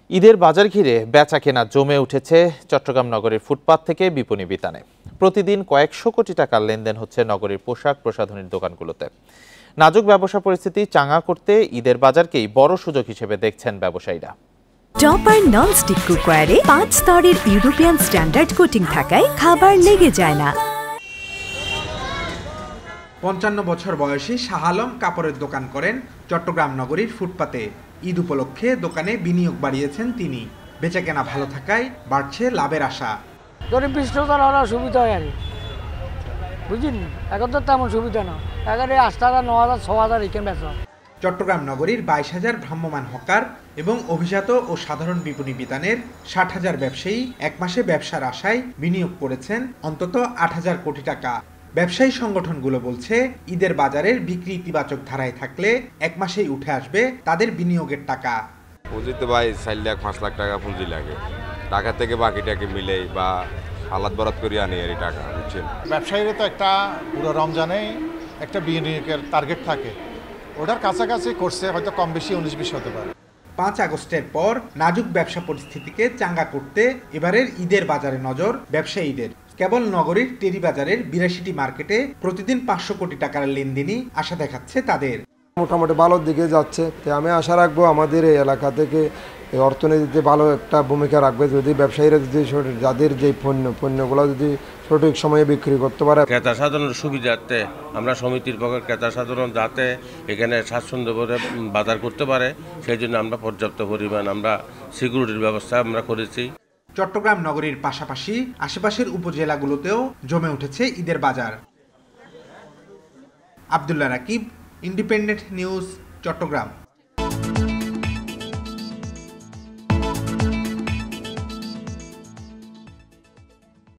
ঈদের বাজার ঘিরে বেচাকেনা জমে উঠেছে চট্টগ্রাম নগরীর ফুটপাত থেকে বিপণী বিতানে। প্রতিদিন কয়েকশো কোটি টাকার লেনদেন হচ্ছে নগরীর পোশাক প্রসাধনীর দোকানগুলোতে। নাজুক ব্যবসা পরিস্থিতি চাঙা করতে ঈদের বাজারকেই বড় সুযোগ হিসেবে দেখছেন ব্যবসায়ীরা। টপার ননস্টিক কুকওয়্যারে 5 স্তরের ইউরোপিয়ান স্ট্যান্ডার্ড কোটিং থাকায় খাবার লেগে যায় না। ৫৫ বছর বয়সী শাহ আলম কাপড়ের দোকান করেন চট্টগ্রাম নগরীর ফুটপাতে। ঈদ উপলক্ষে দোকানে বিনিয়োগ বাড়িয়েছেন তিনি। বেচাকেনা ভালো থাকায় বাড়ছে লাভের আশা। গরিব পৃষ্ঠতার হওয়ার সুবিধা হয় আর বুঝলেন, এখন তো তেমন সুবিধা না। এখানে 8,000, 9,000, 6,000 এখানে বেচা। চট্টগ্রাম নগরীর 22,000 ভ্রাম্যমাণ হকার এবং অভিজাত ও সাধারণ বিপণী বিতানের 60,000 ব্যবসায়ী এক মাসে ব্যবসার আশায় বিনিয়োগ করেছেন অন্তত 8,000 কোটি টাকা। ব্যবসায়ী সংগঠনগুলো বলছে, ঈদের বাজারের বিক্রি ইতিবাচক ধারায় থাকলে এক মাসেই উঠে আসবে তাদের বিনিয়োগের টাকা। পুঁজিতে ভাই 4 লাখ 5 লাখ টাকা পুঁজি লাগে। টাকা থেকে বাকিটাকে মিলেই বা আলাদ বরাদ করে আনি এই টাকা, বুঝছেন। ব্যবসায়ীরা তো একটা পুরো রমজানে একটা বিনিয়োগের টার্গেট থাকে, ওটার কাছাকাছি করছে, হয়তো কম বেশি 19-20 হতে পারে। 5 আগস্টের পর নাজুক ব্যবসা পরিস্থিতিকে চাঙ্গা করতে এবারের ঈদের বাজারে নজর ব্যবসায়ীদের। কেবল নগরীর টেরি বাজারের 82টি মার্কেটে প্রতিদিন 500 কোটি টাকার লেনদেনই আশা দেখাচ্ছে তাদের। মোটামুটি ভালোর দিকে যাচ্ছে। তো আমি আশা রাখবো আমাদের এই এলাকা থেকে এই অর্থনীতিতে ভালো একটা ভূমিকা রাখবে যদি ব্যবসায়ীরা যদি যাদের যে পণ্যগুলো যদি সঠিক সময়ে বিক্রি করতে পারে। ক্রেতা সাধারণের সুবিধার্থে আমরা সমিতির পক্ষে ক্রেতা সাধারণ যাতে এখানে স্বাচ্ছন্দ্য করে বাজার করতে পারে, সেই জন্য আমরা পর্যাপ্ত পরিমাণ আমরা সিকিউরিটির ব্যবস্থা আমরা করেছি। চট্টগ্রাম নগরীর পাশাপাশি আশেপাশের উপজেলাগুলোতেও জমে উঠেছে ঈদের বাজার। Abdullah Rakib, Independent News, Chittagong.